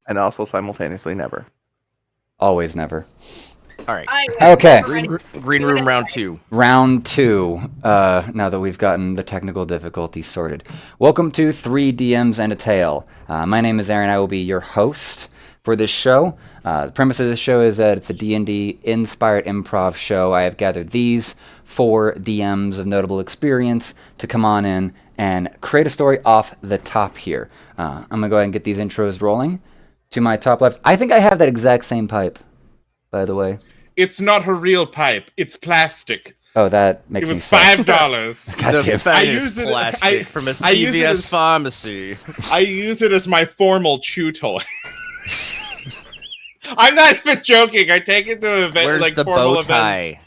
and also simultaneously never. Always never. All right. Okay. Green room round 2. Round 2. Now that we've gotten the technical difficulties sorted. Welcome to 3 DMs and a Tale. My name is Aaron. I will be your host for this show. The premise of this show is that it's a D&D inspired improv show. I have gathered these 4 DMs of notable experience to come on in and create a story off the top here. I'm going to go ahead and get these intros rolling. To my top left, I think I have that exact same pipe, by the way. It's not a real pipe. It's plastic. Oh, that makes me sad. It was $5. $5. The finest plastic from a CVS pharmacy. I use it as my formal chew toy. I'm not even joking. I take it to events Where's like the formal bow tie? events.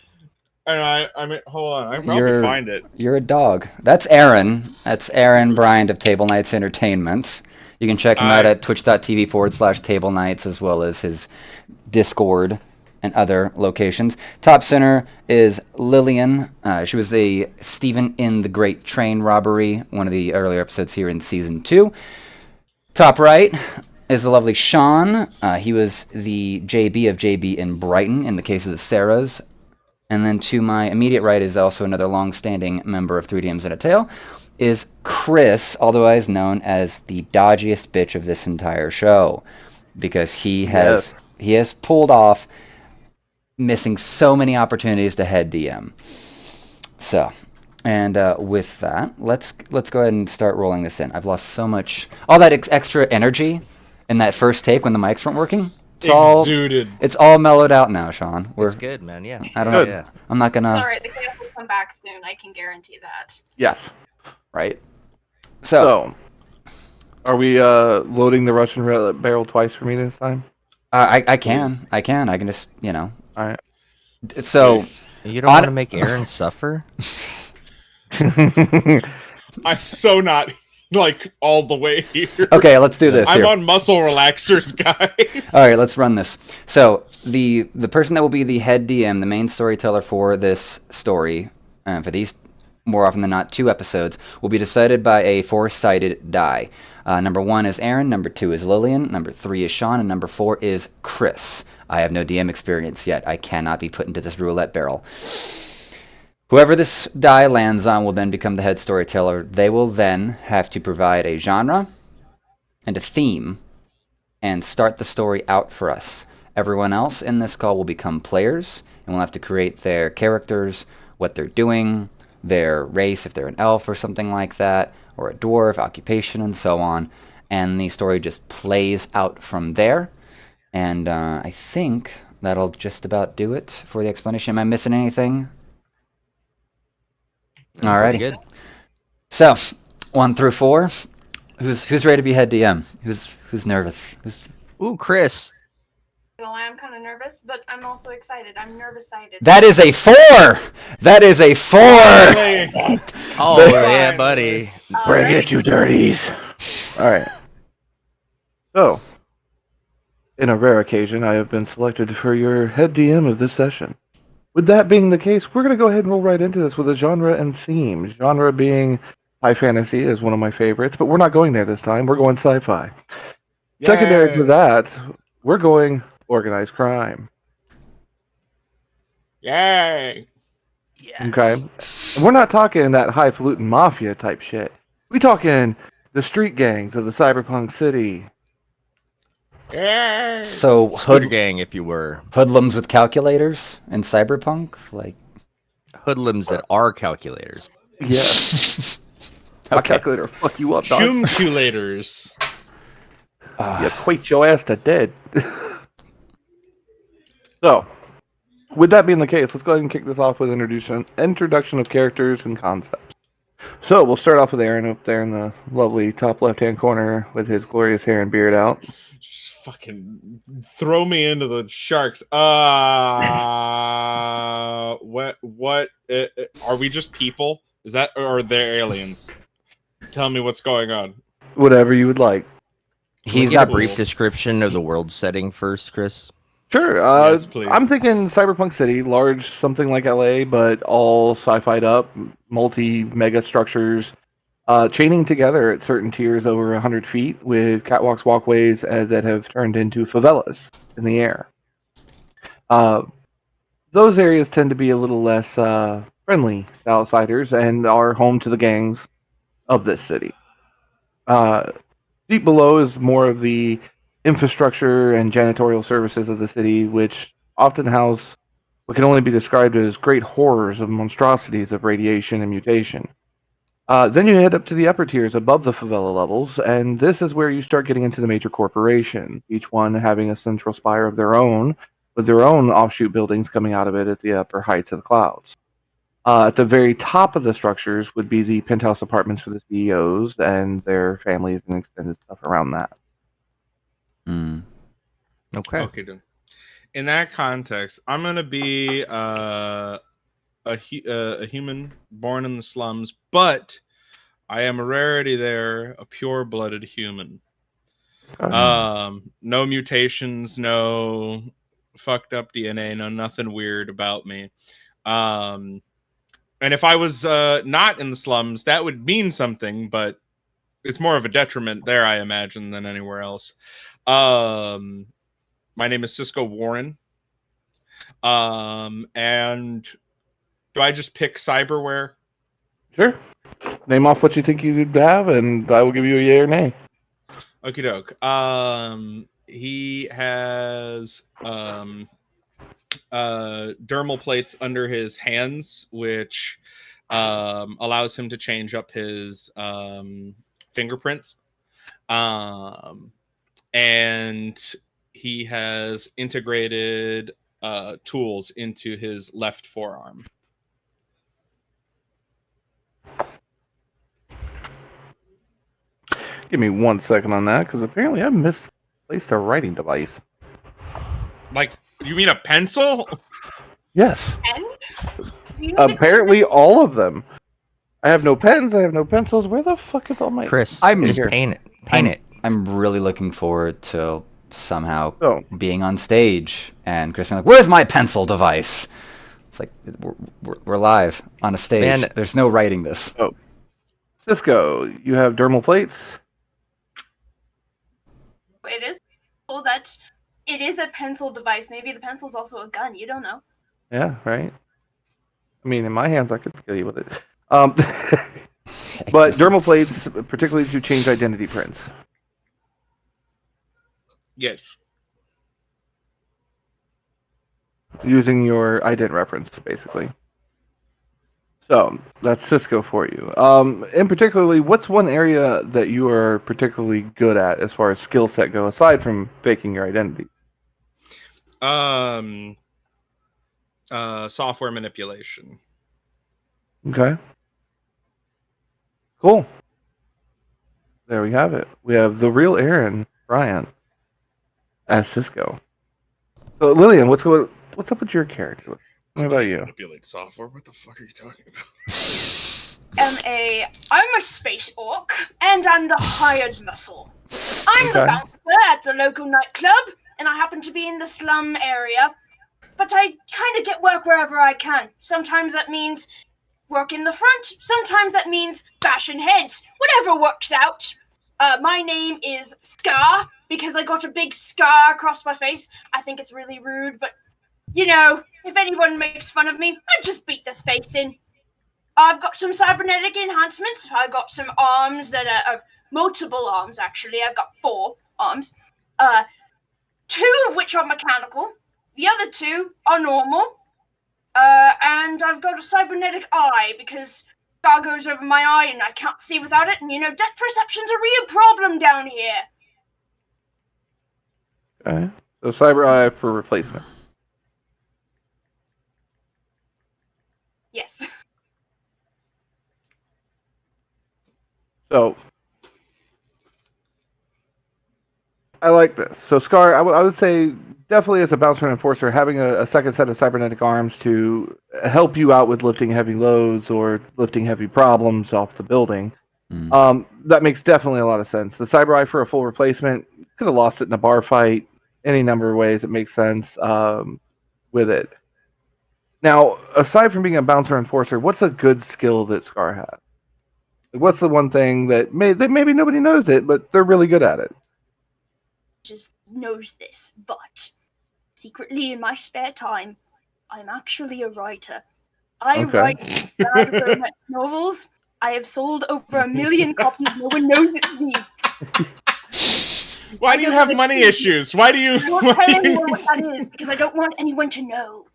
And I mean, hold on. I probably find it. You're a dog. That's Aaron. That's Aaron Bryant of Table Nights Entertainment. You can check him out at twitch.tv/Table Nights, as well as his Discord and other locations. Top center is Lillian. She was a Stephen in the Great Train Robbery, one of the earlier episodes here in Season 2. Top right is the lovely Sean. He was the JB of JB in Brighton, in the case of the Sarahs. And then to my immediate right is also another long-standing member of 3DMs and a Tale, is Chris, otherwise known as the dodgiest bitch of this entire show, because he has pulled off missing so many opportunities to head DM. So, and with that, let's go ahead and start rolling this in. I've lost so much, all that extra energy in that first take when the mics weren't working. It's all mellowed out now, Sean. It's good, man. Yeah. I don't know. Yeah. I'm not gonna. It's alright, the chaos will come back soon. I can guarantee that. Yes. Right. So are we loading the Russian barrel twice for me this time? I can just, All right. So You don't want to make Aaron suffer? I'm so not like all the way here. Okay, let's do this. I'm here. on muscle relaxers, guys. All right, let's run this. So the person that will be the head DM, the main storyteller for this story, for these more often than not 2 episodes, will be decided by a 4-sided die. Number 1 is Aaron, number 2 is Lillian, number 3 is Sean, and number 4 is Chris. I have no DM experience yet. I cannot be put into this roulette barrel. Whoever this die lands on will then become the head storyteller. They will then have to provide a genre and a theme and start the story out for us. Everyone else in this call will become players and will have to create their characters, what they're doing, their race, if they're an elf or something like that, or a dwarf, occupation, and so on. And the story just plays out from there. And I think that'll just about do it for the explanation. Am I missing anything? Alrighty. Good. So, 1 through 4. Who's ready to be head DM? Who's nervous? Ooh, Chris. Well, I am kind of nervous, but I'm also excited. I'm nervous-sided. That is a 4! That is a 4! Oh, yeah, buddy. Bring it, you dirties. All right. So, in a rare occasion, I have been selected for your head DM of this session. With that being the case, we're going to go ahead and roll right into this with a genre and theme. Genre being high fantasy is one of my favorites, but we're not going there this time. We're going sci-fi. Secondary to that, we're going organized crime. Yay! Yes. Okay? And we're not talking that highfalutin mafia type shit. We talking the street gangs of the cyberpunk city. Yay! So, Hood gang, if you were. hoodlums with calculators in Cyberpunk? Like, Hoodlums that are calculators. Yeah. My okay. calculator will fuck you up, dog. Chumculators. You equate your ass to dead. So, with that being the case, let's go ahead and kick this off with introduction of characters and concepts. So, we'll start off with Aaron up there in the lovely top left-hand corner with his glorious hair and beard out. Just fucking throw me into the sharks. What? Are we just people? Is that, or are there aliens? Tell me what's going on. Whatever you would like. He's get got a a brief brief description of the world setting first, Chris. Sure. Yes, please. I'm thinking Cyberpunk City, large, something like LA, but all sci-fi'd up, multi-mega structures, chaining together at certain tiers over 100 feet with catwalks, walkways that have turned into favelas in the air. Those areas tend to be a little less friendly to outsiders and are home to the gangs of this city. Deep below is more of the infrastructure and janitorial services of the city, which often house what can only be described as great horrors of monstrosities of radiation and mutation. Then you head up to the upper tiers above the favela levels, and this is where you start getting into the major corporations, each one having a central spire of their own, with their own offshoot buildings coming out of it at the upper heights of the clouds. At the very top of the structures would be the penthouse apartments for the CEOs and their families and extended stuff around that. Okay. Okay, then. In that context, I'm gonna be a human born in the slums, but I am a rarity there, a pure-blooded human. No mutations, no fucked up DNA, no nothing weird about me. And if I was not in the slums, that would mean something, but it's more of a detriment there, I imagine, than anywhere else. My name is Sisco Warren. And do I just pick cyberware? Sure. Name off what you think you'd have, and I will give you a yay or nay. Okie doke. He has dermal plates under his hands, which allows him to change up his fingerprints. And he has integrated tools into his left forearm. Give me 1 second on that, because apparently I misplaced a writing device. Like, you mean a pencil? Yes. Pen? Do you need Apparently all of them. I have no pens, I have no pencils. Where the fuck is all my... Chris, I'm just here. paint it. Paint it. I'm really looking forward to somehow Oh. being on stage and Chris being like, "Where's my pencil device?" It's like we're live on a stage. Man. There's no writing this. Oh. Cisco, you have dermal plates? It is cool that it is a pencil device. Maybe the pencil's also a gun. You don't know. Yeah, right. I mean, in my hands, I could kill you with it. But dermal plates, particularly to change identity prints. Yes. Using your ident reference, basically. So, that's Cisco for you. In particularly, what's one area that you are particularly good at as far as skill set go, aside from faking your identity? Software manipulation. Okay. Cool. There we have it. We have the real Aaron Bryant as Cisco. So, Lillian, what's up with your character? What about you? Manipulate software? What the fuck are you talking about? I'm a space orc, and I'm the hired muscle. I'm the Okay. bouncer at the local nightclub, and I happen to be in the slum area. But I kind of get work wherever I can. Sometimes that means work in the front. Sometimes that means bashing heads. Whatever works out. My name is Scar, because I got a big scar across my face. I think it's really rude, but, you know, if anyone makes fun of me, I just beat this face in. I've got some cybernetic enhancements. I got some arms that are multiple arms, actually. I've got 4 arms. 2 of which are mechanical. The other 2 are normal. And I've got a cybernetic eye because scar goes over my eye and I can't see without it. And, you know, depth perception's a real problem down here. Okay. So, Cyber Eye for replacement. Yes. So, I like this. So, Scar, I would say definitely as a bouncer and enforcer, having a second set of cybernetic arms to help you out with lifting heavy loads or lifting heavy problems off the building. That makes definitely a lot of sense. The Cyber Eye for a full replacement, could have lost it in a bar fight. Any number of ways it makes sense with it. Now, aside from being a bouncer enforcer, what's a good skill that Scar has? Like, what's the one thing that maybe nobody knows it, but they're really good at it? Just knows this, but secretly in my spare time, I'm actually a writer. I Okay. write bad romance novels. I have sold over 1 million copies. No one knows it's me. Why do you have money issues? Why do you? I won't tell anyone what that is because I don't want anyone to know.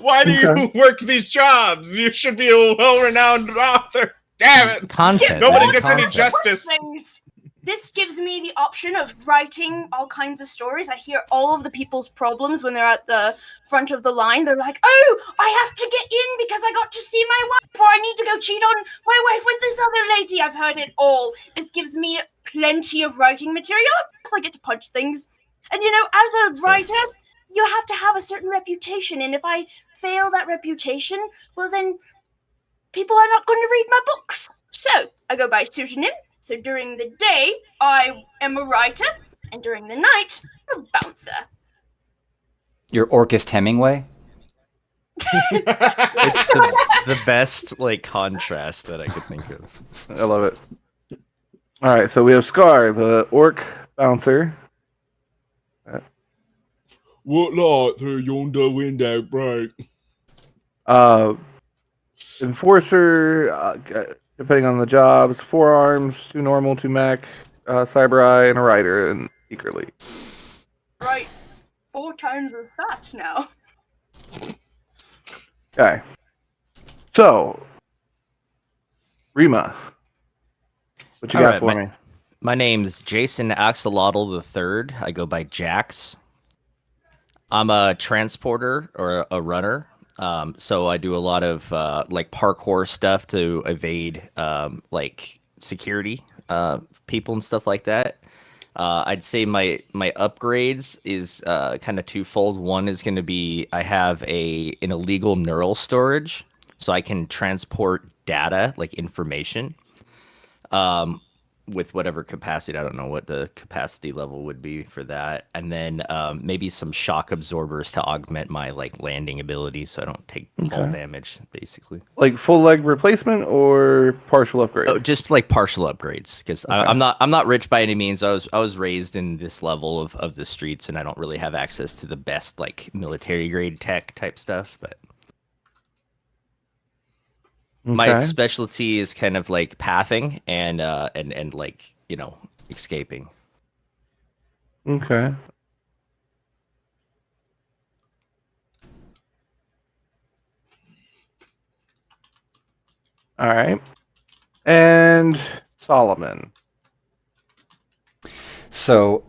Why do you work these jobs? You should be a well-renowned author. Damn it! Content. Nobody man, gets any content. justice. Things. This gives me the option of writing all kinds of stories. I hear all of the people's problems when they're at the front of the line. They're like, "Oh, I have to get in because I got to see my wife, or I need to go cheat on my wife with this other lady." I've heard it all. This gives me plenty of writing material. Plus, I get to punch things. And as a writer, you have to have a certain reputation. And if I fail that reputation, well then people are not going to read my books. So I go by pseudonym. So during the day, I am a writer, and during the night, I'm a bouncer. Your Orchist Hemingway? It's the best contrast that I could think of. I love it. All right, so we have Scar, the orc bouncer. What light through yonder window break? Enforcer, depending on the jobs, 4 arms, 2 normal, 2 mech, cyber eye, and a rider, and secretly. Right, 4 times as fast now. Okay. So, Rima, what you got for me? My name's Jason Axolotl III. I go by Jax. I'm a transporter or a runner. So I do a lot of parkour stuff to evade security people and stuff like that. I'd say my upgrades is kind of twofold. One is going to be I have an illegal neural storage, so I can transport data like information with whatever capacity. I don't know what the capacity level would be for that. And then maybe some shock absorbers to augment my landing ability so I don't take fall damage, basically. Like full leg replacement or partial upgrade? Oh, just partial upgrades, because I'm not rich by any means. I was raised in this level of the streets, and I don't really have access to the best military grade tech type stuff, but my specialty is kind of pathing and escaping. Okay. All right. And Solomon. So,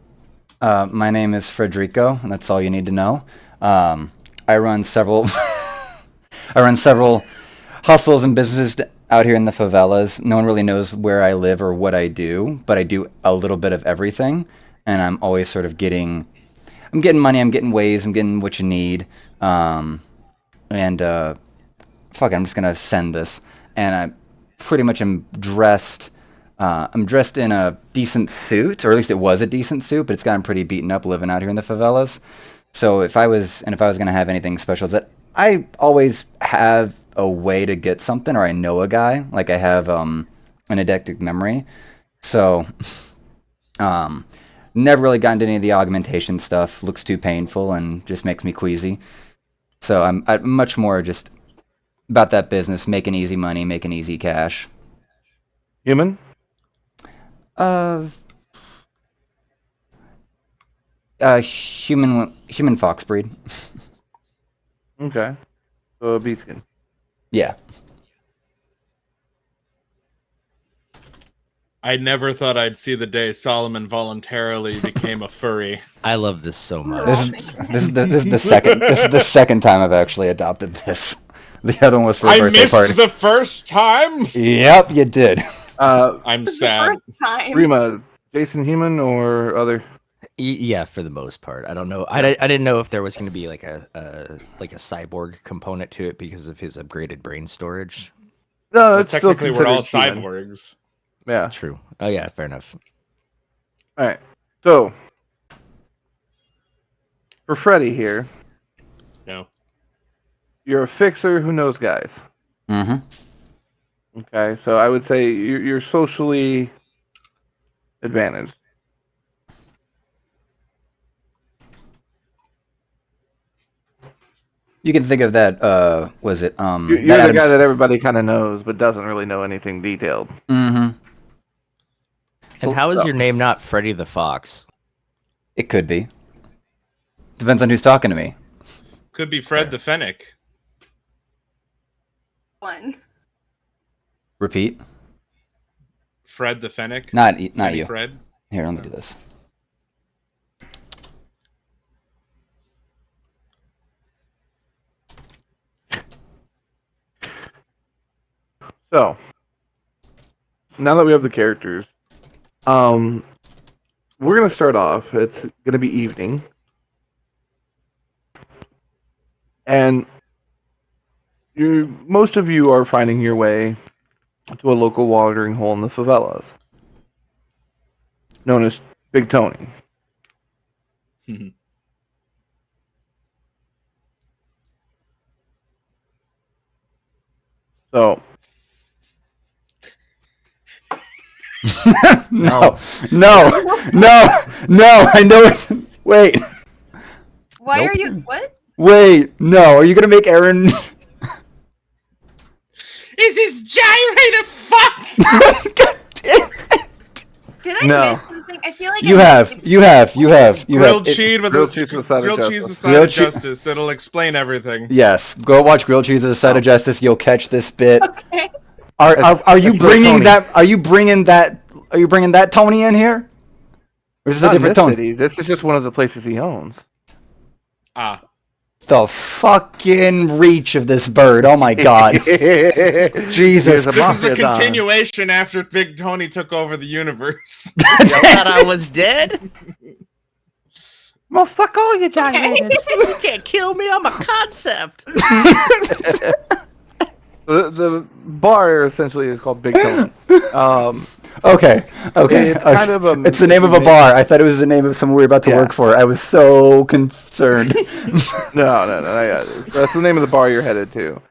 my name is Fredrico, and that's all you need to know. I run several hustles and businesses out here in the favelas. No one really knows where I live or what I do, but I do a little bit of everything, and I'm always sort of I'm getting money, I'm getting ways, I'm getting what you need, fuck it, I'm just gonna send this, and I pretty much am dressed. I'm dressed in a decent suit, or at least it was a decent suit, but it's gotten pretty beaten up living out here in the favelas. So if I was gonna have anything special, is that I always have a way to get something, or I know a guy. Like I have an eidetic memory, so never really gotten into any of the augmentation stuff. Looks too painful and just makes me queasy. So I'm much more just about that business, making easy money, making easy cash. Human? Human fox breed. Okay. So a beatskin. Yeah. I never thought I'd see the day Solomon voluntarily became a furry. I love this so much. This is the second time I've actually adopted this. The other one was for a birthday party. I missed the first time? Yep, you did. I'm sad. Rima, Jason human or other? Yeah, for the most part. I don't know. I didn't know if there was going to be like a cyborg component to it because of his upgraded brain storage. No, it's technically we're all human. cyborgs. Yeah. True. Oh yeah, fair enough. All right. So for Freddy here. No. You're a fixer who knows guys. Mm-hmm. Okay, so I would say you're socially advantaged. You can think of that. Was it You're that the guy Adams? that everybody kind of knows, but doesn't really know anything detailed. Mm-hmm. And how is So- your name not Freddy the Fox? It could be. Depends on who's talking to me. Could be Fred the Fennec. One. Repeat. Fred the Fennec. Not Fenny you. Fred. Here, let me do this. So, now that we have the characters, we're gonna start off. It's gonna be evening, and most of you are finding your way to a local watering hole in the favelas, known as Big Tony. So, No. I know it. Wait. Why Nope. are you? What? Wait. No. Are you gonna make Aaron? Is this gyrator fuck? God damn it. Did I No. miss something? I feel like You I have. missed You have. Grilled cheese with grilled a cheese with a side of grilled justice. cheese, the side Grilled of che- justice. It'll explain everything. Yes. Go watch Grilled Cheese as a Side of Justice. You'll catch this bit. Okay. Are you that's bringing Tony. that? Are you bringing that Tony in here? Or is this a Not in different this Tony? city. This is just one of the places he owns. Ah, The fucking reach of this bird. Oh my god. Jesus. He's a this is a mafia don. continuation after Big Tony took over the universe. You thought I was dead? Well, fuck all you gyrators. You can't kill me. I'm a concept. The bar essentially is called Big Tony. Okay. It's kind of a It's the name of a bar. I thought it was the name of someone we were about to Yeah. work for. I was so concerned. No. Yeah. That's the name of the bar you're headed to.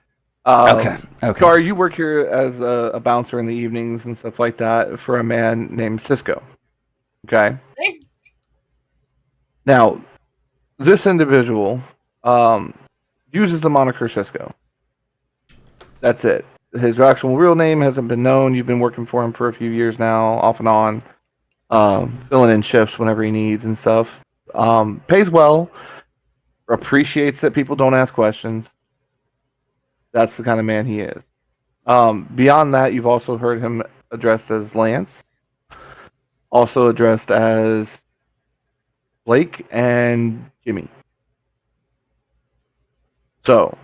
Okay. Gar, you work here as a bouncer in the evenings and stuff like that for a man named Cisco. Okay. Hey. Now, this individual uses the moniker Cisco. That's it. His actual real name hasn't been known. You've been working for him for a few years now, off and on, filling in shifts whenever he needs and stuff. Pays well, appreciates that people don't ask questions. That's the kind of man he is. Beyond that, you've also heard him addressed as Lance, also addressed as Blake and Jimmy. So,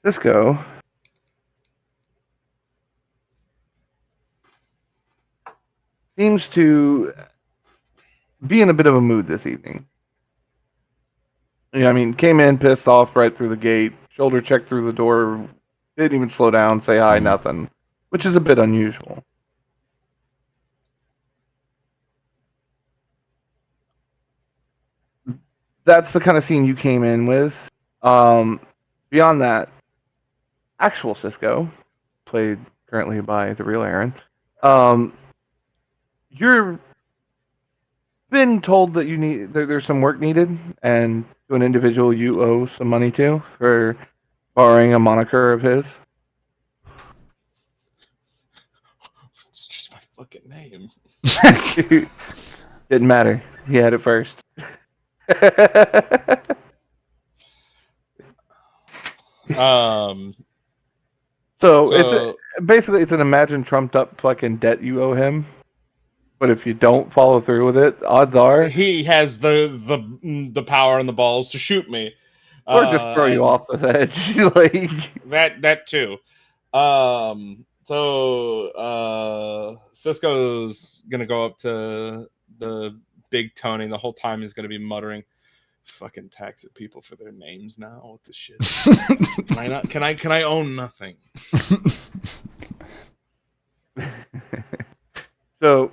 Cisco seems to be in a bit of a mood this evening. Yeah, I mean, came in pissed off right through the gate, shoulder checked through the door, didn't even slow down, say hi, nothing, which is a bit unusual. That's the kind of scene you came in with. Beyond that, actual Cisco, played currently by the real Aaron, you're been told that you need there's some work needed, and to an individual you owe some money to for borrowing a moniker of his. it's just my fucking name. Didn't matter. He had it first. So it's basically it's an imagined trumped up fucking debt you owe him. But if you don't follow through with it, odds are, he has the power and the balls to shoot me, or just throw you off the edge. Like that too. So Cisco's gonna go up to the Big Tony. The whole time he's gonna be muttering, "Fucking tax at people for their names now. What the shit? Can I not? Can I own nothing?" So,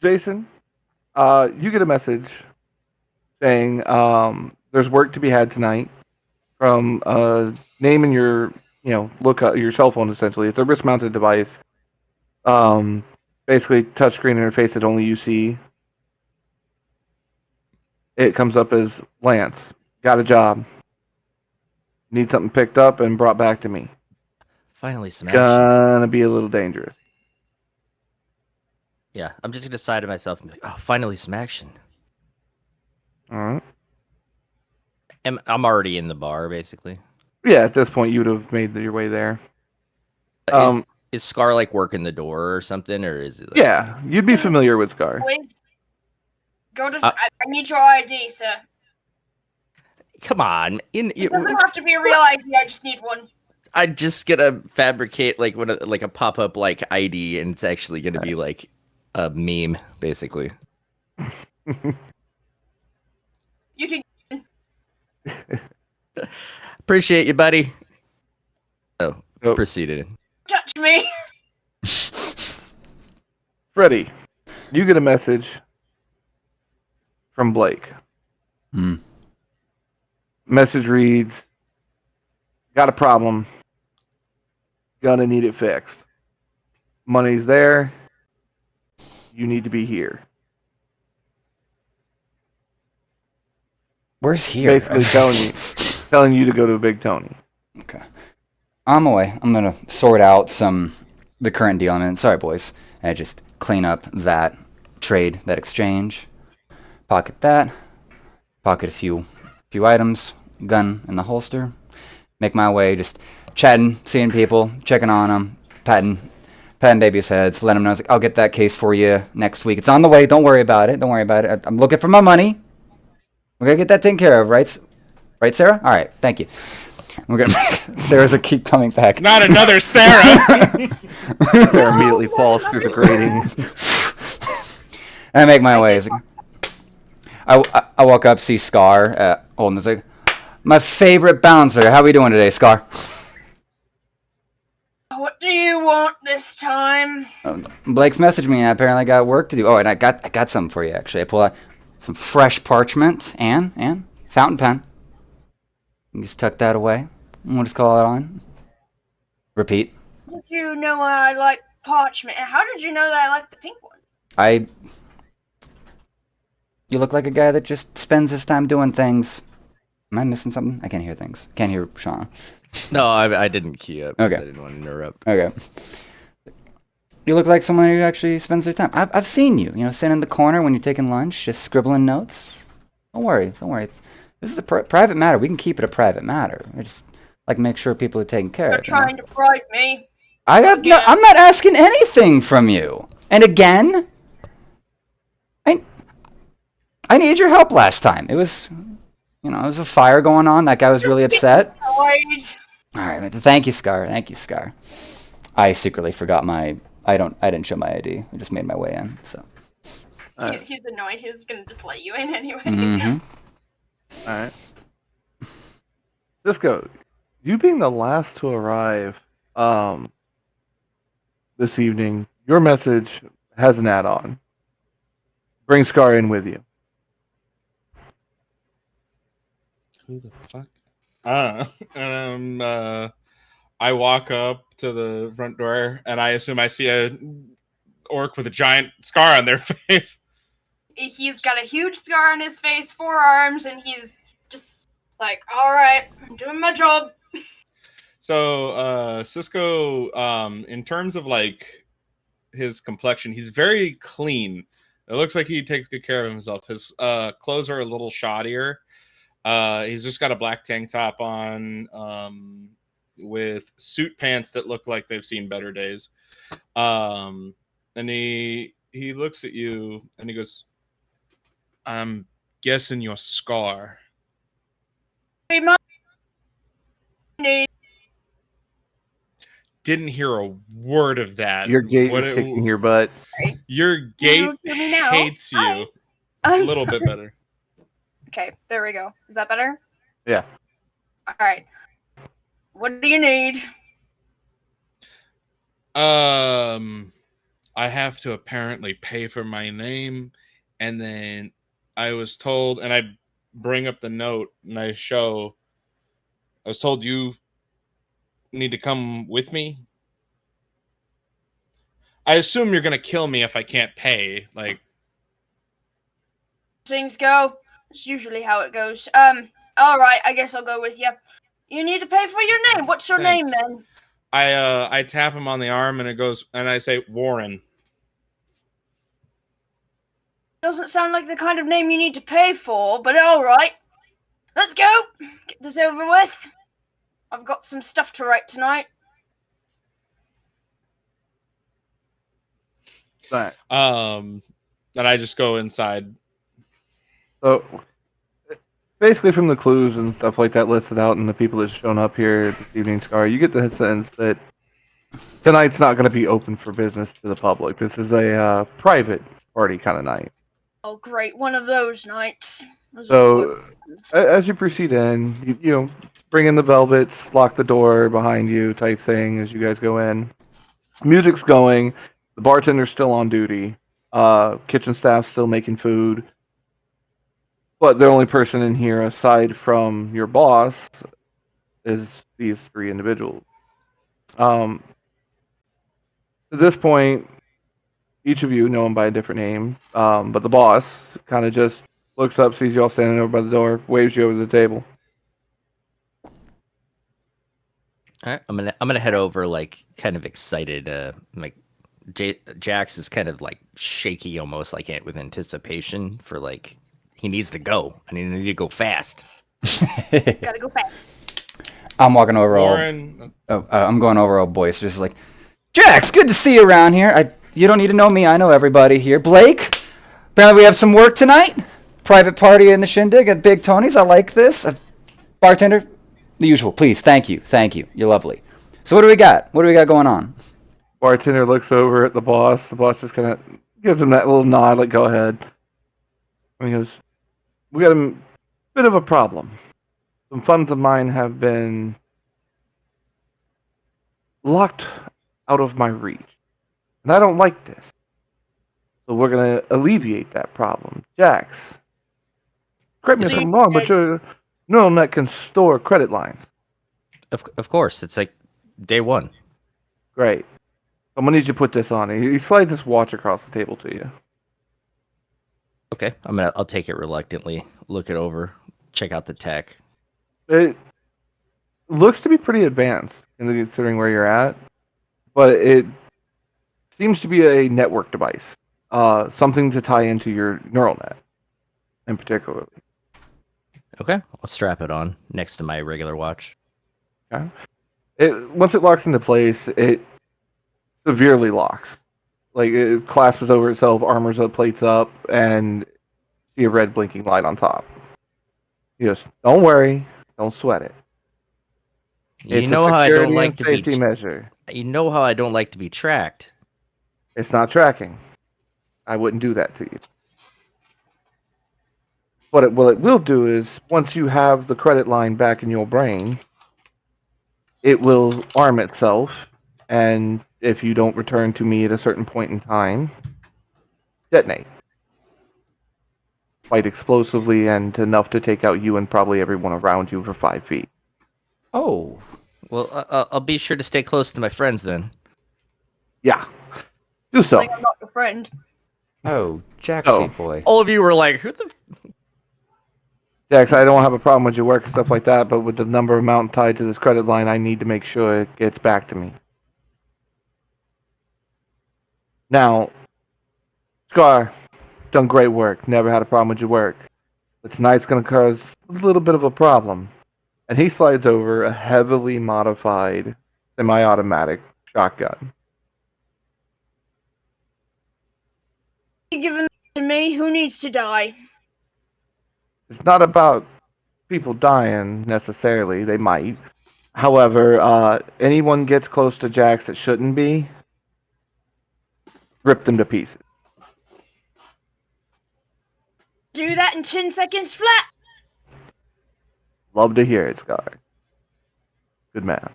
Jason, you get a message saying there's work to be had tonight from name in your look up your cell phone. Essentially, it's a wrist-mounted device. Basically, touchscreen interface that only you see. It comes up as Lance. Got a job. Need something picked up and brought back to me. Finally, some action. Gonna be a little dangerous. Yeah, I'm just gonna sigh to myself and be like, "Oh, finally, some action." All right. I'm already in the bar, basically. Yeah, at this point, you would have made your way there. Is Scar like working the door or something, or is it? Like... Yeah, you'd be familiar with Scar. Boys, go to. I need your ID, sir. Come on, It doesn't have to be a real ID. I just need one. I'm just gonna fabricate like a pop up like ID, and it's actually gonna be like a meme, basically. You can. Appreciate you, buddy. Oh, Nope. proceeded. Touch me. Freddy, you get a message from Blake. Message reads, got a problem. Gonna need it fixed. Money's there. You need to be here. Where's here? Basically telling you to go to Big Tony. Okay. I'm away. I'm gonna sort out the current deal I'm in. Sorry, boys. I just clean up that trade, that exchange. Pocket that. Pocket a few items. Gun in the holster. Make my way, just chatting, seeing people, checking on them, patting baby's heads, letting them know like, I'll get that case for you next week. It's on the way. Don't worry about it. I'm looking for my money. We're gonna get that taken care of, right? Right, Sarah? All right. Thank you. We're gonna Sarah's keep coming back. Not another Sarah. Sarah immediately falls through the grating. I make my way. I walk up, see Scar holding this like, my favorite bouncer. How we doing today, Scar? What do you want this time? Blake's messaged me and I apparently got work to do. Oh, and I got something for you actually. I pull out some fresh parchment and fountain pen. You just tuck that away. And we'll just call it on. Repeat. How did you know I like parchment? And how did you know that I like the pink one? You look like a guy that just spends his time doing things. Am I missing something? I can't hear things. Can't hear Sean. No, I didn't key up. Okay. I didn't want to interrupt. Okay. You look like someone who actually spends their time. I've seen you, sitting in the corner when you're taking lunch, just scribbling notes. Don't worry. This is a private matter. We can keep it a private matter. I just like make sure people are taken care You're of. trying to bribe me. I'm not asking anything from you. And again, I needed your help last time. It was, it was a fire going on. That guy was really upset. All right, thank you, Scar. I secretly forgot I didn't show my ID. I just made my way in. So. He's annoyed. He's gonna just let you in anyway. Mm-hmm. All right. Sisco, you being the last to arrive this evening, your message has an add-on. Bring Scar in with you. Who the fuck? I walk up to the front door, and I assume I see a orc with a giant scar on their face. He's got a huge scar on his face, 4 arms, and he's just like, all right, I'm doing my job. So, Sisco, in terms of like his complexion, he's very clean. It looks like he takes good care of himself. His clothes are a little shoddier. He's just got a black tank top on with suit pants that look like they've seen better days. And he looks at you and he goes, I'm guessing you're Scar. Didn't hear a word of that. Your gate is kicking your butt. Your gate hates you. A little bit better. Okay, there we go. Is that better? Yeah. All right. What do you need? I have to apparently pay for my name, and then I was told, and I bring up the note and I show I was told you need to come with me. I assume you're gonna kill me if I can't pay. Like, Things go. It's usually how it goes. All right. I guess I'll go with you. You need to pay for your name. What's your name Thanks. then? I tap him on the arm and I say Warren. Doesn't sound like the kind of name you need to pay for, but all right. Let's go. Get this over with. I've got some stuff to write tonight. Right. And I just go inside. So, basically, from the clues and stuff like that listed out and the people that's shown up here this evening, Scar, you get the sense that tonight's not going to be open for business to the public. This is a private party kind of night. Oh, great. One of those nights. Those are So, good. as you proceed in, you bring in the velvets, lock the door behind you type thing as you guys go in. Music's going. The bartender's still on duty. Kitchen staff's still making food. But the only person in here aside from your boss is these three individuals. At this point, each of you know him by a different name, but the boss kind of just looks up, sees you all standing over by the door, waves you over to the table. All right, I'm gonna head over, like, kind of excited. Like, Jax is kind of like shaky, almost like it with anticipation for, like, he needs to go. I need to go fast. Gotta go back. I'm walking over Warren. I'm going over all boisterous, like, Jax, good to see you around here. You don't need to know me. I know everybody here. Blake, apparently we have some work tonight. Private party in the shindig at Big Tony's. I like this. Bartender, the usual, please. Thank you. You're lovely. So what do we got? What do we got going on? Bartender looks over at the boss. The boss just kind of gives him that little nod, like, go ahead. And he goes, we got a bit of a problem. Some funds of mine have been locked out of my reach. And I don't like this. So we're going to alleviate that problem. Jax, correct me if I'm wrong, but your neural net can store credit lines. Of course, it's like day one. Great. I'm going to need you to put this on. He slides this watch across the table to you. Okay, I'll take it reluctantly, look it over, check out the tech. It looks to be pretty advanced considering where you're at, but it seems to be a network device, something to tie into your neural net, in particular. Okay, I'll strap it on next to my regular watch. Okay. Once it locks into place, it severely locks. Like, it clasps over itself, armors up, plates up, and see a red blinking light on top. He goes, don't worry, don't sweat it. You know how I don't like to be safety measure. You know how I don't like to be tracked. It's not tracking. I wouldn't do that to you. What it will do is, once you have the credit line back in your brain, it will arm itself, and if you don't return to me at a certain point in time, detonate. Quite explosively and enough to take out you and probably everyone around you for 5 feet. Oh. Well, I'll be sure to stay close to my friends then. Yeah. Do so. Like I'm not your friend. Oh, Jaxie Oh. boy. All of you were like, who the... Jax, I don't have a problem with your work and stuff like that, but with the number amount tied to this credit line, I need to make sure it gets back to me. Now, Scar, done great work. Never had a problem with your work. But tonight's going to cause a little bit of a problem. And he slides over a heavily modified semi-automatic shotgun. You giving to me? Who needs to die? It's not about people dying necessarily. They might. However, anyone gets close to Jax that shouldn't be, rip them to pieces. Do that in 10 seconds flat. Love to hear it, Scar. Good man.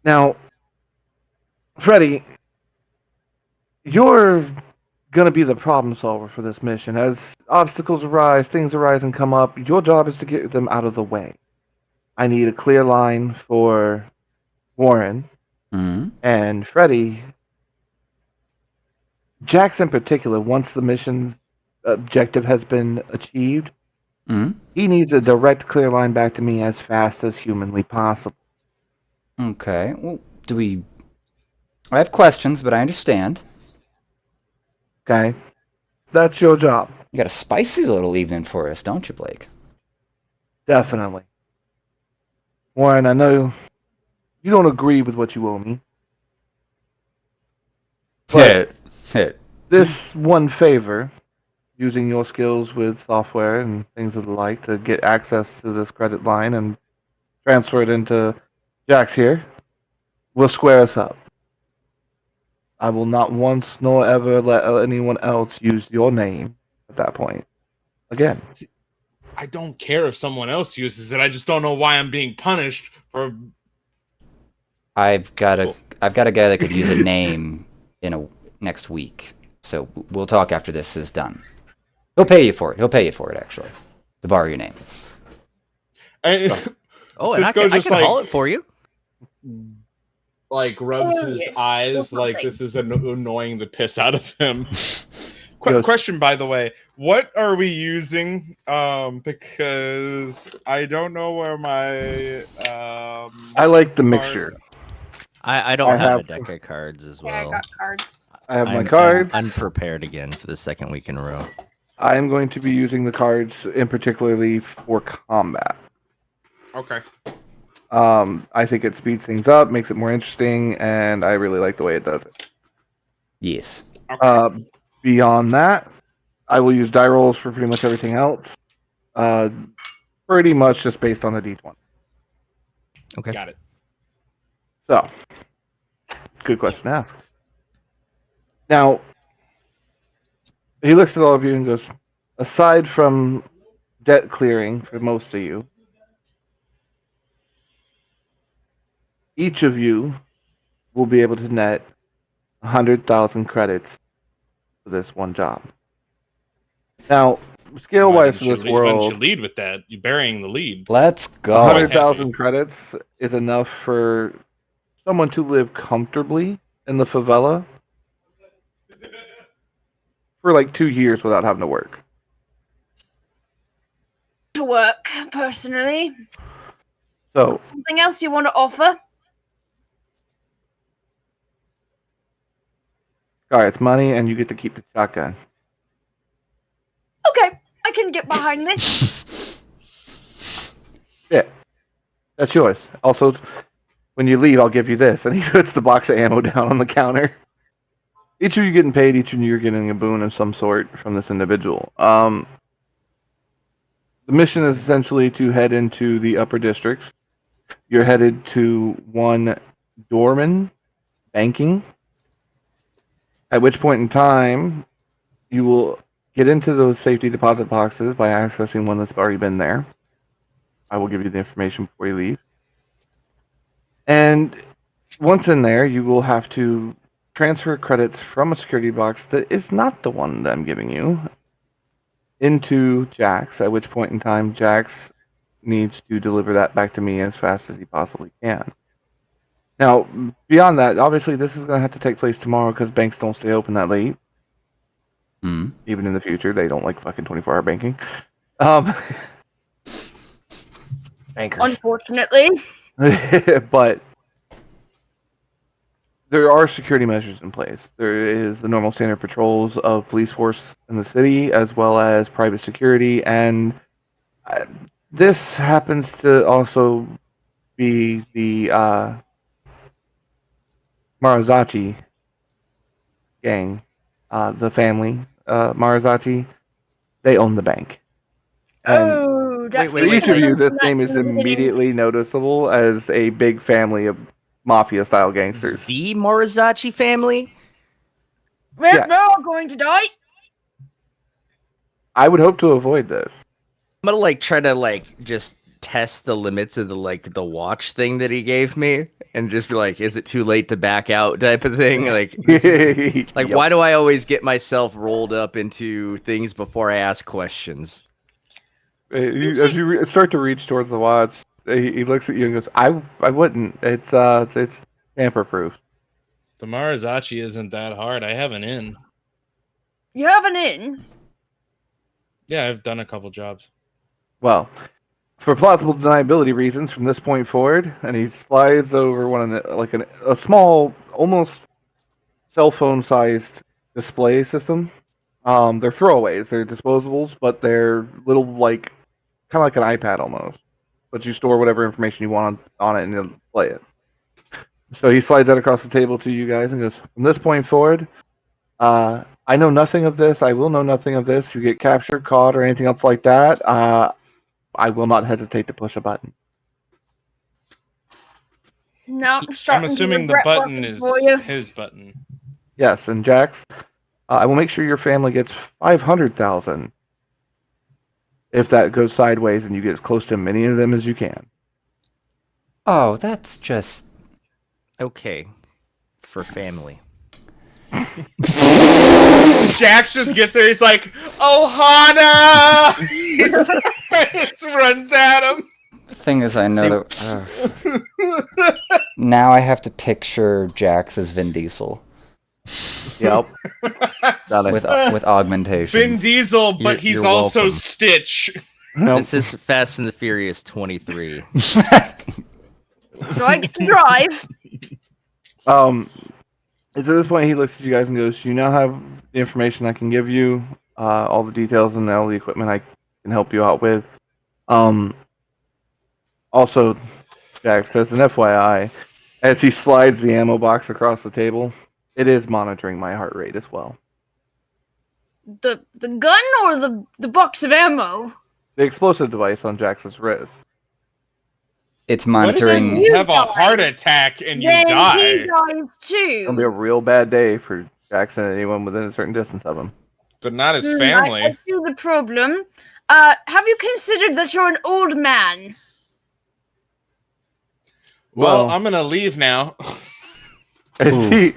Now, Freddy, you're going to be the problem solver for this mission. As obstacles arise, things arise and come up, your job is to get them out of the way. I need a clear line for Warren Mm. and Freddy. Jax in particular, once the mission's objective has been achieved, Mm. he needs a direct clear line back to me as fast as humanly possible. Okay. Well, I have questions, but I understand. Okay? That's your job. You got a spicy little evening for us, don't you, Blake? Definitely. Warren, I know you don't agree with what you owe me. But Hit. this one favor, using your skills with software and things of the like to get access to this credit line and transfer it into Jax here, will square us up. I will not once nor ever let anyone else use your name at that point. Again. I don't care if someone else uses it. I just don't know why I'm being punished for. I've got a guy that could use a name next week. So we'll talk after this is done. He'll pay you for it. He'll pay you for it, actually, to borrow your name. Oh, and I Cisco can just, haul it for you. like rubs Oh, his yes, eyes or like something. this is annoying the piss out of him. Yes. Question, by the way, what are we using? Because I don't know where my I like the mixture. I don't I have a have- deck of cards as Yeah, I well. got cards. I have my I'm cards. unprepared again for the second week in a row. I am going to be using the cards in particularly for combat. Okay. I think it speeds things up, makes it more interesting, and I really like the way it does it. Yes. Okay. Beyond that, I will use die rolls for pretty much everything else. Pretty much just based on the D20. Okay. Got it. So, good question to ask. Now, he looks at all of you and goes, aside from debt clearing for most of you, each of you will be able to net 100,000 credits for this one job. Now, scale-wise for this Why didn't world, you lead with that? You're burying the lead. Let's go. 100,000 credits is enough for someone to live comfortably in the favela for like 2 years without having to work. To work, personally. So, Something else you want to offer? alright, it's money and you get to keep the shotgun. Okay, I can get behind this. Yeah, that's yours. Also, when you leave, I'll give you this. And he puts the box of ammo down on the counter. Each of you getting paid, each of you are getting a boon of some sort from this individual. The mission is essentially to head into the upper districts. You're headed to one doorman banking, at which point in time, you will get into those safety deposit boxes by accessing one that's already been there. I will give you the information before you leave. And once in there, you will have to transfer credits from a security box that is not the one that I'm giving you into Jax, at which point in time, Jax needs to deliver that back to me as fast as he possibly can. Now, beyond that, obviously, this is going to have to take place tomorrow because banks don't stay open that late. Mm. Even in the future, they don't like fucking 24-hour banking. Bankers. Unfortunately. But there are security measures in place. There is the normal standard patrols of police force in the city, as well as private security, and this happens to also be the Marizaki gang, the family Marizaki. They own the bank. And Oh, that Wait, for means each of I you, don't this like name is living in- immediately noticeable as a big family of mafia-style gangsters. The Morizachi family? Well, Yeah. they're all going to die. I would hope to avoid this. I'm gonna try to just test the limits of the watch thing that he gave me and just be like, is it too late to back out type of thing? Yep. Why do I always get myself rolled up into things before I ask questions? As you start to reach towards the watch, he looks at you and goes, I wouldn't. It's tamper proof. The Marizachi isn't that hard. I have an in. You have an in? Yeah, I've done a couple jobs. Well, for plausible deniability reasons, from this point forward, and he slides over one of the, like a small, almost cell phone sized display system. They're throwaways. They're disposables, but they're little like kind of like an iPad almost. But you store whatever information you want on it and it'll display it. So he slides that across the table to you guys and goes, from this point forward, I know nothing of this. I will know nothing of this. If you get captured, caught, or anything else like that, I will not hesitate to push a button. No, I'm starting assuming to the regret button working is for you. his button. Yes, and Jax, I will make sure your family gets 500,000 if that goes sideways and you get as close to many of them as you can. Oh, that's just. Okay. For family. Jax just gets there. He's like, "Ohana!" He just runs at him. The thing is, I know that. Now I have to picture Jax as Vin Diesel Yep. Done it. with augmentations. Vin Diesel, but You're- he's you're also welcome. Stitch. Nope. This is Fast and the Furious 23. Do I get to drive? And at this point, he looks at you guys and goes, "You now have the information I can give you, all the details and all the equipment I can help you out with. Also, Jack says, an FYI, as he slides the ammo box across the table, it is monitoring my heart rate as well. The gun or the box of ammo? The explosive device on Jax's wrist. It's What is it? monitoring. You have a die. heart attack and you Then die. he dies It's gonna be a too. real bad day for Jackson and anyone within a certain distance of him. But not his I family. see the problem. Have you considered that you're an old man? Well, Well- I'm gonna leave now. As he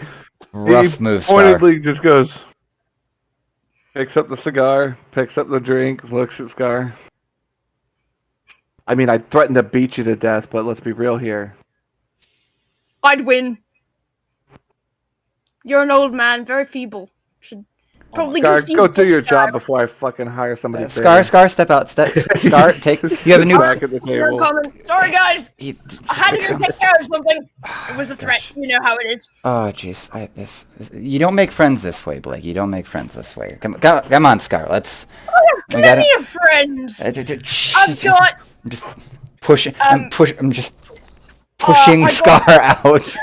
Rough move, Scar. pointedly just goes, picks up the cigar, picks up the drink, looks at Scar. I mean, I threatened to beat you to death, but let's be real here. I'd win. You're an old man, very feeble. Should probably Scar, Steve go do your Scar. job before I fucking hire somebody. Scar, step out. Scar, take. You have a new. Back at the You're table. coming. Sorry, guys. He- I had to go take care of something. It was a threat. You know how it is. Oh, jeez. You don't make friends this way, Blake. You don't make friends this way. Come on, Scar. Let's. I have We gotta- plenty of friends. I've I'm got. just pushing. I'm just I pushing got- Scar out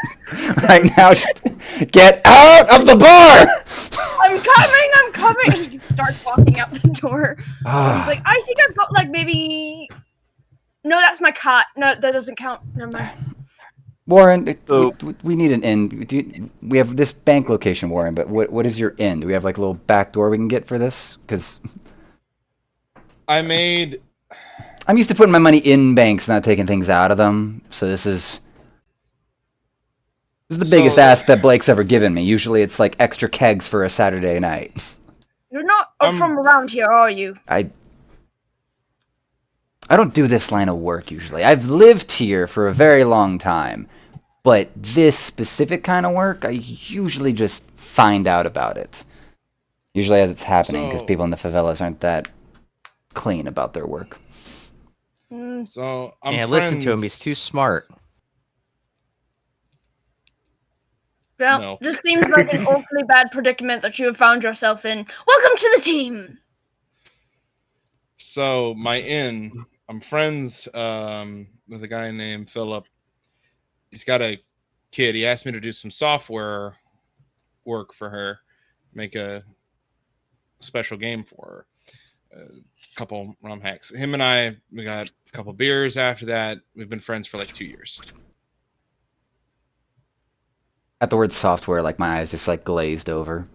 right now. Just get out of the bar. I'm coming. He starts walking out the door. He's like, I think I've got like maybe. No, that's my cat. No, that doesn't count. Never mind. Warren, So- we need an inn. We have this bank location, Warren, but what is your inn? Do we have like a little back door we can get for this? Because I made I'm used to putting my money in banks, not taking things out of them. So this is the biggest So- ask that Blake's ever given me. Usually it's like extra kegs for a Saturday night. You're not Um, from around here, are you? I don't do this line of work usually. I've lived here for a very long time, but this specific kind of work, I usually just find out about it. Usually as it's happening, because So- people in the favelas aren't that clean about their work. so I'm Yeah, listen to him. friends- He's too smart. Well, No. this seems like an awfully bad predicament that you have found yourself in. Welcome to the team. So my inn, I'm friends with a guy named Philip. He's got a kid. He asked me to do some software work for her, make a special game for her. A couple ROM hacks. Him and I, we got a couple beers after that. We've been friends for like 2 years. At the word software, like my eyes just like glazed over.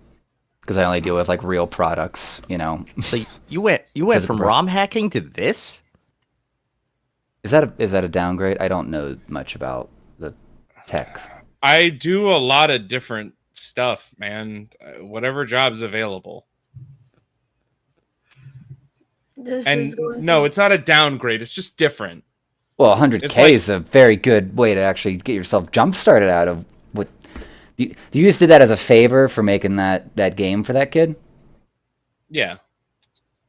Because I only deal with like real products, you know. So you went Physical from pro- ROM hacking to this? Is that a downgrade? I don't know much about the tech. I do a lot of different stuff, man. Whatever job's available. This And is going no, it's not a downgrade. It's just different. Well, 100K It's like- is a very good way to actually get yourself jump started out of what. You just did that as a favor for making that game for that kid, Yeah.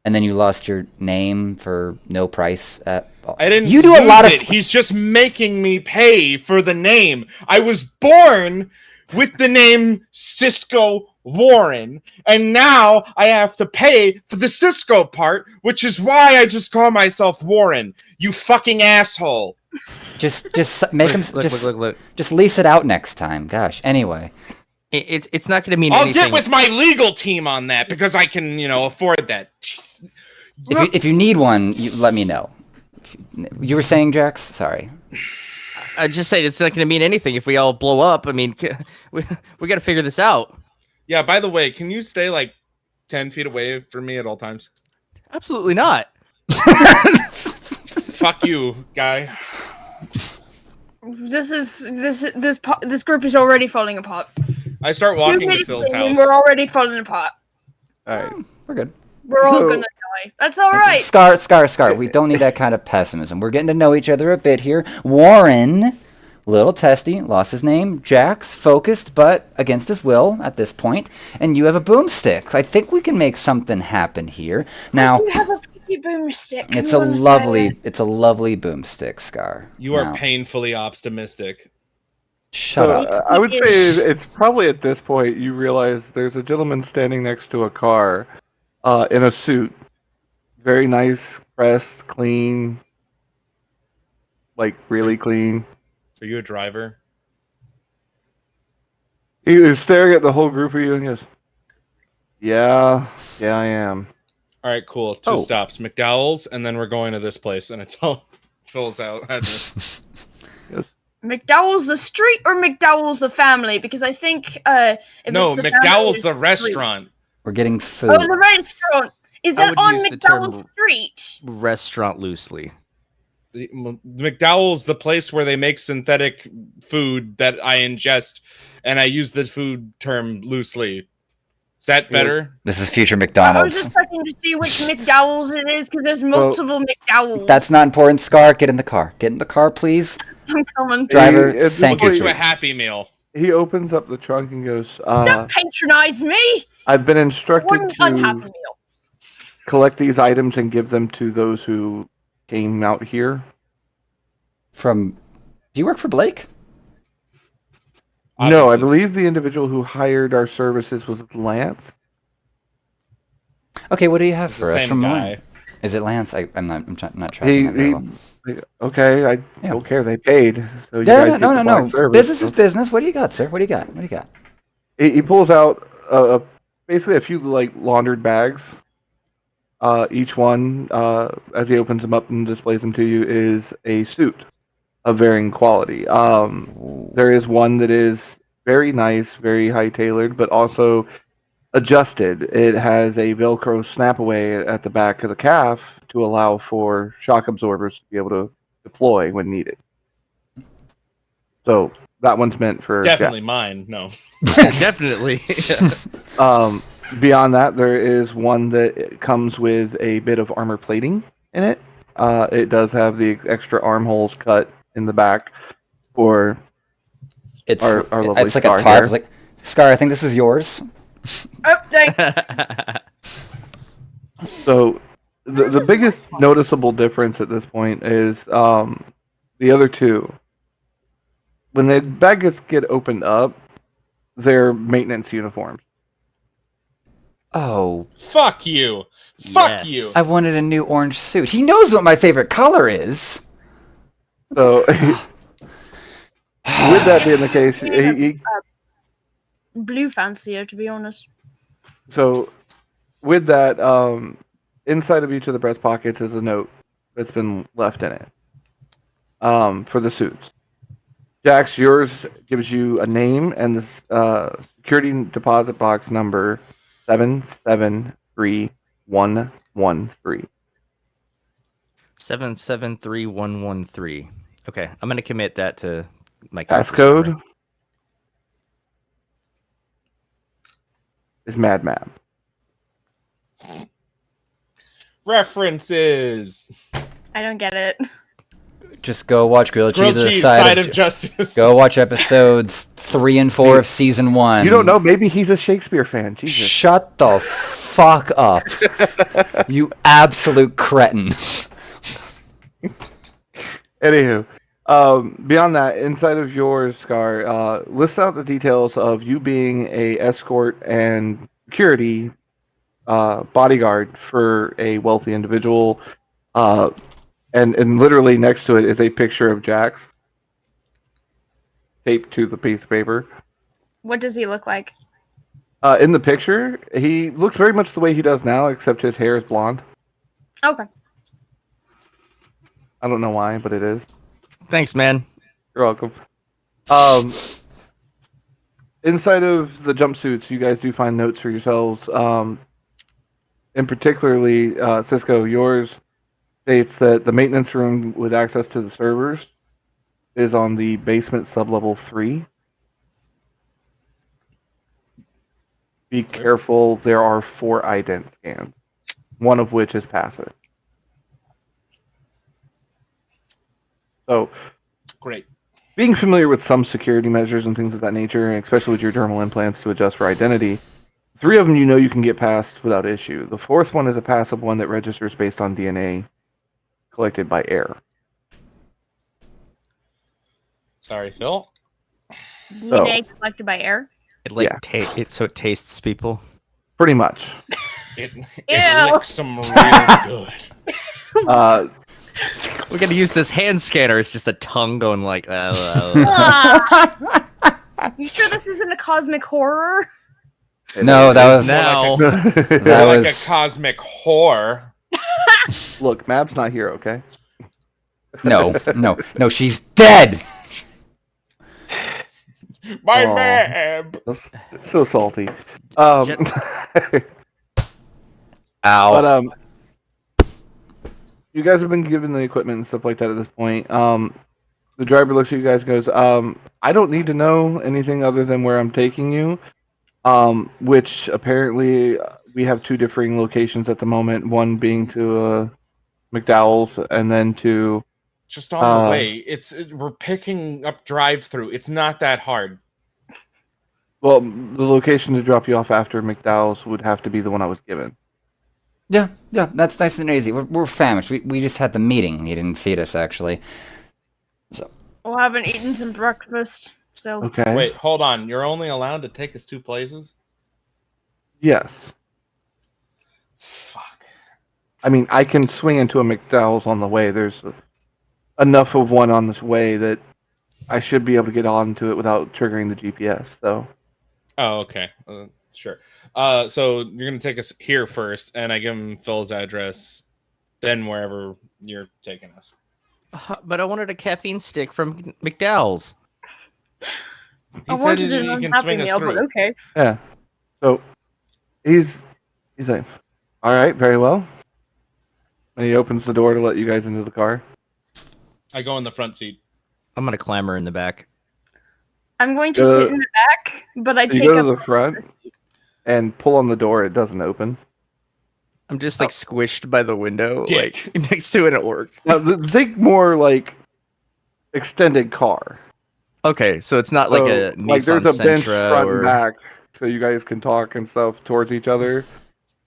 and then you lost your name for no price at all. I didn't You do a use lot of. it. He's just making me pay for the name. I was born with the name Sisco Warren, and now I have to pay for the Cisco part, which is why I just call myself Warren. You fucking asshole. Just make him Look. just lease it out next time. Gosh. Anyway, It's not going to mean I'll anything. get with my legal team on that because I can, afford that. if you need one, you let me know. You were saying, Jax? Sorry. I just say it's not going to mean anything if we all blow up. I mean, we got to figure this out. Yeah, by the way, can you stay like 10 feet away from me at all times? Absolutely not. Fuck you, guy. This group is already falling apart. I start walking to Phil's house. We're already falling apart. All right. We're good. We're all So- gonna die. That's all right. Scar. We don't need that kind of pessimism. We're getting to know each other a bit here. Warren, little testy, lost his name. Jax, focused, but against his will at this point. And you have a boomstick. I think we can make something happen here. Now, I do have a pretty boomstick. it's You a wanna say lovely, it? it's a lovely boomstick, Scar. You are Now, painfully optimistic. Shut So, up. I would say it's probably at this point you realize there's a gentleman standing next to a car in a suit. Very nice, pressed, clean. Like, really clean. Are you a driver? He is staring at the whole group of you and goes, Yeah, I am. All right, cool. Two Oh. stops. McDowell's, and then we're going to this place, and it's all Phil's out. address. McDowell's the street or McDowell's the family? Because I think if No, it's the McDowell's family, the restaurant. We're getting food. Oh, the restaurant. Is I that would on use the term- McDowell's Street? Restaurant loosely. McDowell's the place where they make synthetic food that I ingest, and I use the food term loosely. Is that better? This is future I was McDonald's. just checking to see which McDowell's it is because there's multiple McDowell's. That's not important, Scar. Get in the car. Get in the car, please. I'm coming. Driver, Hey, it's thank We'll you. get you a Happy Meal. He opens up the trunk and goes, Don't patronize me. I've been instructed One unhappy to meal. collect these items and give them to those who came out here. Do you work for Blake? No, I Obviously. believe the individual who hired our services was Lance. Okay, what do you have It's for the us same from guy. Lane? Is it Lance? I'm not He, tracking that very he, well. okay, I Yeah. don't care. They paid. So you Yeah, guys no. get the black service, Business so- is business. What do you got, sir? What do you got? He pulls out basically a few like laundered bags. Each one, as he opens them up and displays them to you, is a suit of varying quality. There is one that is very nice, very high tailored, but also adjusted. It has a Velcro snap away at the back of the calf to allow for shock absorbers to be able to deploy when needed. So that one's meant for Definitely mine. No. Definitely. Beyond that, there is one that comes with a bit of armor plating in it. It does have the extra armholes cut in the back for It's our lovely it's like a Scar tarp. here. It's like, Scar, I think this is yours. Oh, thanks. So the biggest noticeable difference at this point is the other two. When the bags get opened up, they're maintenance uniforms. Oh, Fuck you. Fuck Yes. you. I wanted a new orange suit. He knows what my favorite color is. So with that being the case, he Blue fancier, to be honest. so with that, inside of each of the breast pockets is a note that's been left in it for the suits. Jax, yours gives you a name and the security deposit box number 773113. 773113. Okay, I'm gonna commit that to my Passcode is Mad Map. References. I don't get it. just go watch Grilled Grilled Cheese, cheese, Side of justice. Go watch episodes 3 and 4 of season 1. You don't know? Maybe he's a Shakespeare fan. Jesus. Shut the fuck up. You absolute cretin. Anywho, beyond that, inside of yours, Scar, lists out the details of you being a escort and security bodyguard for a wealthy individual. And literally next to it is a picture of Jax taped to the piece of paper. What does he look like? In the picture, he looks very much the way he does now, except his hair is blonde. Okay. I don't know why, but it is. Thanks, man. You're welcome. Inside of the jumpsuits, you guys do find notes for yourselves. And particularly, Sisco, yours states that the maintenance room with access to the servers is on the basement sublevel 3. Be careful, there are 4 ident scans, one of which is passive. So, Great. being familiar with some security measures and things of that nature, and especially with your dermal implants to adjust for identity, 3 of them you know you can get past without issue. The 4th one is a passive one that registers based on DNA collected by air. Sorry, Phil. DNA collected by air. It like Yeah. so it tastes people. Pretty much. It Ew. looks some real good. We're gonna use this hand scanner. It's just a tongue going like. Ah. You sure this isn't a cosmic horror? No, that was now. that More like was a cosmic whore. Look, Mab's not here, okay? no. She's dead. My Aw. man. That's so salty. Shit. Ow. But you guys have been given the equipment and stuff like that at this point. The driver looks at you guys and goes, I don't need to know anything other than where I'm taking you. Which apparently we have 2 differing locations at the moment. One being to McDowell's, and then to Just on the way. We're picking up drive-through. It's not that hard. well, the location to drop you off after McDowell's would have to be the one I was given. Yeah, that's nice and easy. We're famished. We just had the meeting. He didn't feed us, actually. Well, I haven't eaten some breakfast, so Okay. Wait, hold on. You're only allowed to take us 2 places? Yes. Fuck. I mean, I can swing into a McDowell's on the way. There's enough of one on this way that I should be able to get onto it without triggering the GPS. So, Oh, okay. Sure. So you're going to take us here first, and I give him Phil's address, then wherever you're taking us. But I wanted a caffeine stick from McDowell's. I said wanted he an can unhappy swing us meal, but through. okay. yeah. So, he's like, all right, very well. And he opens the door to let you guys into the car. I go in the front seat. I'm gonna clamber in the back. I'm going to sit in the back, but I You take go up to the front and pull on the door. It doesn't open. I'm just like squished by the window, Dick. like next to an orc. Now, think more like extended car. Okay, so it's not like a So, like Nissan there's a bench Sentra front or and back, so you guys can talk and stuff towards each other.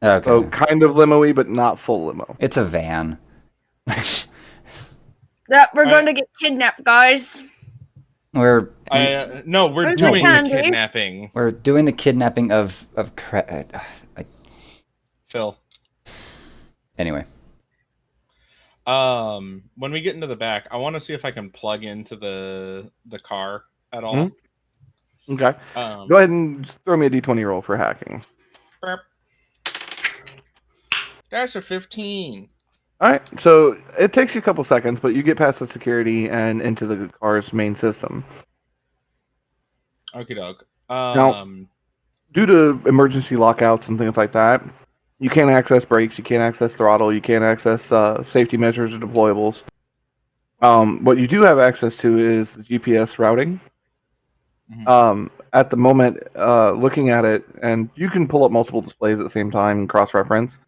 Okay. So kind of limo-y, but not full limo. It's a van. Yeah, we're I- going to get kidnapped, guys. We're No, we're Where's doing my the candy? kidnapping, doing the kidnapping of Phil. anyway. When we get into the back, I want to see if I can plug into the car at all. Okay. Um, Go ahead and throw me a d20 roll for hacking. burp. That's a 15. All right. So it takes you a couple seconds, but you get past the security and into the car's main system. Okie doke. Due to emergency lockouts and things like that, you can't access brakes, you can't access throttle, you can't access safety measures or deployables. What you do have access to is the GPS routing. At the moment, looking at it, and you can pull up multiple displays at the same time and cross-reference.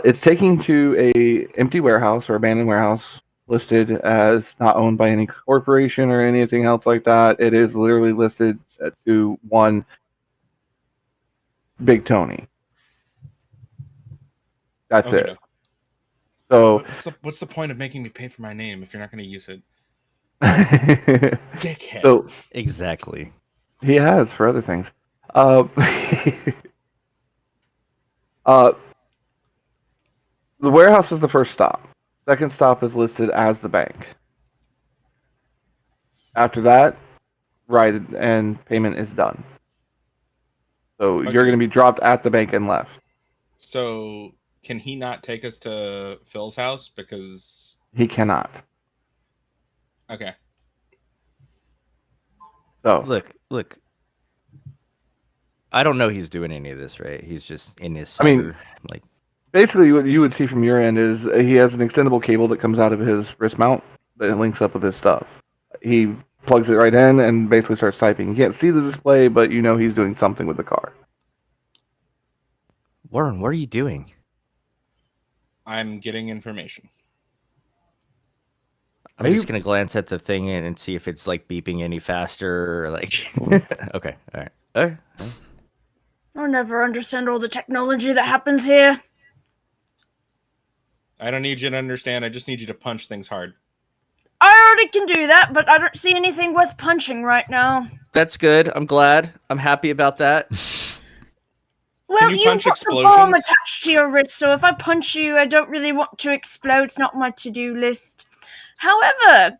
It's taking to a empty warehouse or abandoned warehouse listed as not owned by any corporation or anything else like that. It is literally listed to one Big Tony. That's Okay, it. So what's the point of making me pay for my name if you're not going to use it? Dickhead. so Exactly. he has for other things. Uh, uh, the warehouse is the first stop. Second stop is listed as the bank. After that, ride and payment is done. So you're Okay. going to be dropped at the bank and left. So can he not take us to Phil's house because? He cannot. Okay. So Look. I don't know he's doing any of this, right? He's just in his I mean, cyber, like. basically, what you would see from your end is he has an extendable cable that comes out of his wrist mount that links up with his stuff. He plugs it right in and basically starts typing. You can't see the display, but you know he's doing something with the car. Warren, what are you doing? I'm getting information. I'm Are just you- gonna glance at the thing and see if it's like beeping any faster or like. Okay, all right. All right. I'll never understand all the technology that happens here. I don't need you to understand. I just need you to punch things hard. I already can do that, but I don't see anything worth punching right now. That's good. I'm glad. I'm happy about that. Well, you you've punch got the bomb explosions? attached to your wrist, so if I punch you, I don't really want to explode. It's not on my to-do list. However,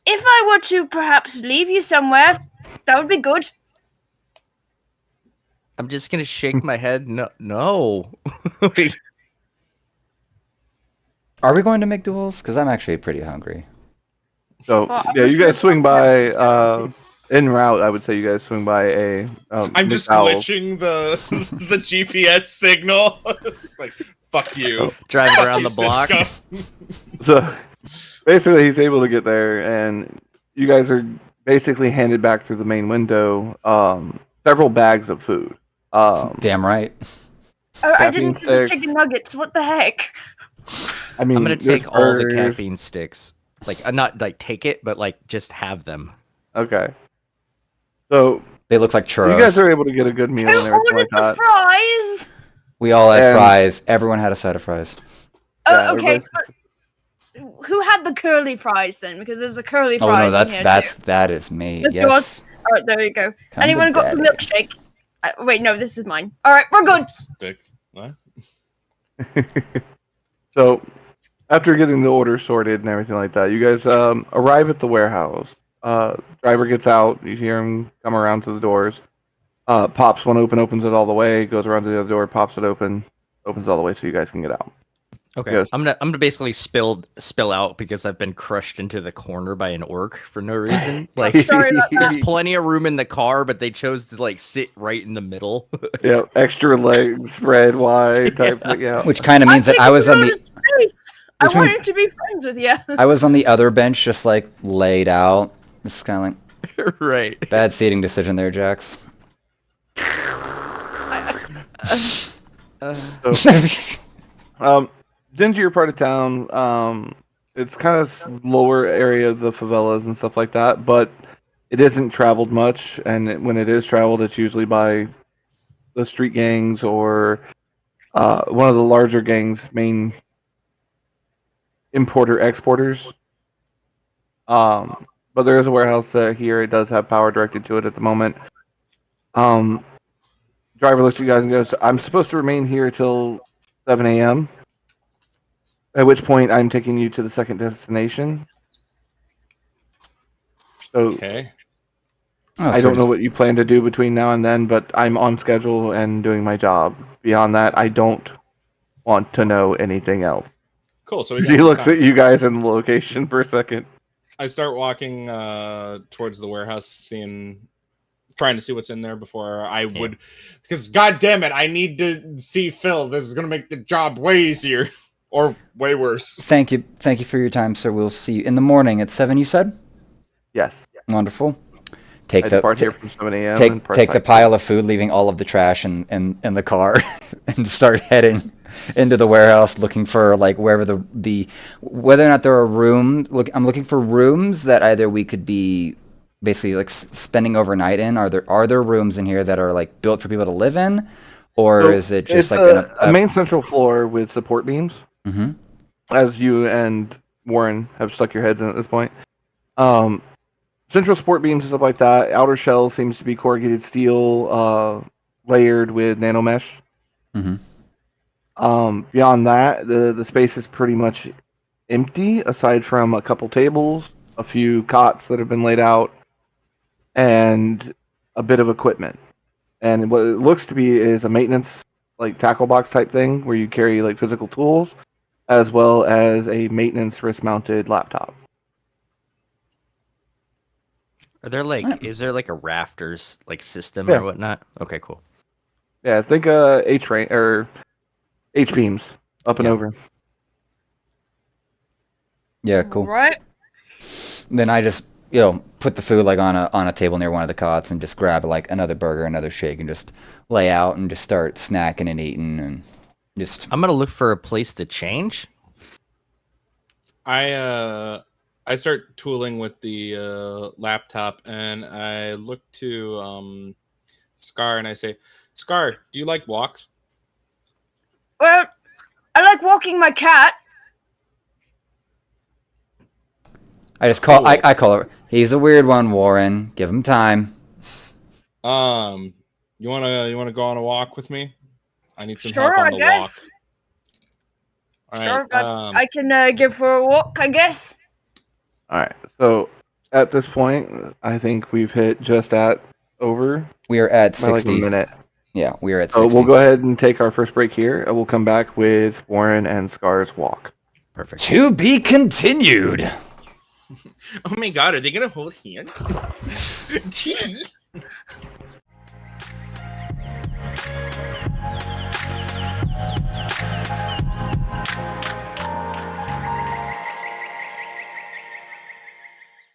if I were to perhaps leave you somewhere, that would be good. I'm just gonna shake my head. No. Wait. Are we going to make duels? Because I'm actually pretty hungry. So Well, I'm yeah, just you guys gonna- swing by en route. I would say you guys swing by a. I'm just McDowell's. glitching the the GPS signal. Just like fuck you. Driving Fuck around you, the block. Sisco. So basically, he's able to get there, and you guys are basically handed back through the main window several bags of food. Damn right. Oh, I Caffeine didn't do the sticks. chicken nuggets. What the heck? I mean, I'm gonna there's take all the burgers. caffeine sticks. Like, not like take it, but like just have them. Okay. So They look like churros. you guys are able to get a good meal Who and everything ordered like the that. fries? We all had And- fries. Everyone had a side of fries. Yeah, Oh, okay. everybody's- But who had the curly fries then? Because there's the curly Oh fries no, in here that is me. That's Yes. All right, there you go. Come Anyone to got some daddy. milkshake? Wait, no, this is mine. All right, we're good. Stick. What? So after getting the order sorted and everything like that, you guys arrive at the warehouse. Driver gets out. You hear him come around to the doors. Pops one open, opens it all the way. Goes around to the other door, pops it open, opens all the way so you guys can get out. Okay. Yes. I'm gonna basically spill out because I've been crushed into the corner by an orc for no reason. Like, Sorry about that. there's plenty of room in the car, but they chose to like sit right in the middle. Yeah, extra legs spread wide type thing. Yeah. Which kind of means that I was on the Space. I Which means- wanted to be friends with you. I was on the other bench, just like laid out. Just kind of like Right. bad seating decision there, Jax. Dingier part of town. It's kind of lower area of the favelas and stuff like that, but it isn't traveled much. And when it is traveled, it's usually by the street gangs or one of the larger gangs' main importer exporters. But there is a warehouse here. It does have power directed to it at the moment. Driver looks at you guys and goes, "I'm supposed to remain here till 7 a.m. At which point I'm taking you to the second destination." So Okay. Oh, I so don't know just- what you plan to do between now and then, but I'm on schedule and doing my job. Beyond that, I don't want to know anything else. Cool. So we got He some looks time. at you guys in the location for a second. I start walking towards the warehouse, trying to see what's in there before I would, because god damn it, I need to see Phil. This is gonna make the job way easier or way worse. Thank you for your time, sir. We'll see you in the morning at 7. You said Yes. wonderful. I Take the depart here from 7 a.m. take and press take the back. pile of food, leaving all of the trash in the car, and start heading. into the warehouse, looking for like wherever the whether or not there are I'm looking for rooms that either we could be basically like spending overnight in. Are there rooms in here that are like built for people to live in, or So is it just it's like a main central floor with support beams, Mm-hmm. as you and Warren have stuck your heads in at this point. Central support beams and stuff like that. Outer shell seems to be corrugated steel, layered with nanomesh. Mm-hmm. Beyond that, the space is pretty much empty, aside from a couple tables, a few cots that have been laid out, and a bit of equipment. And what it looks to be is a maintenance, like tackle box type thing, where you carry like physical tools, as well as a maintenance wrist-mounted laptop. Are there like, Alright. is there like a rafters like system Yeah. or whatnot? Okay, cool. Yeah, I think H range or H beams up and Yeah. over. Yeah, cool. Right. Then I just put the food like on a table near one of the cots and just grab like another burger, another shake, and just lay out and just start snacking and eating and just. I'm gonna look for a place to change. I start tooling with the laptop, and I look to Scar, and I say, Scar, do you like walks? Well, I like walking my cat. I just call. Cool. I call her. He's a weird one, Warren. Give him time. You wanna go on a walk with me? I need some Sure, help on I the guess. walk. All Sure, right. I can give her a walk, I guess. All right. So at this point, I think we've hit just at over We are at by like a 60. minute. Yeah, we are at So 60. we'll go ahead and take our first break here, and we'll come back with Warren and Scar's walk. Perfect. To be continued. Oh my god, are they gonna hold hands? Tea.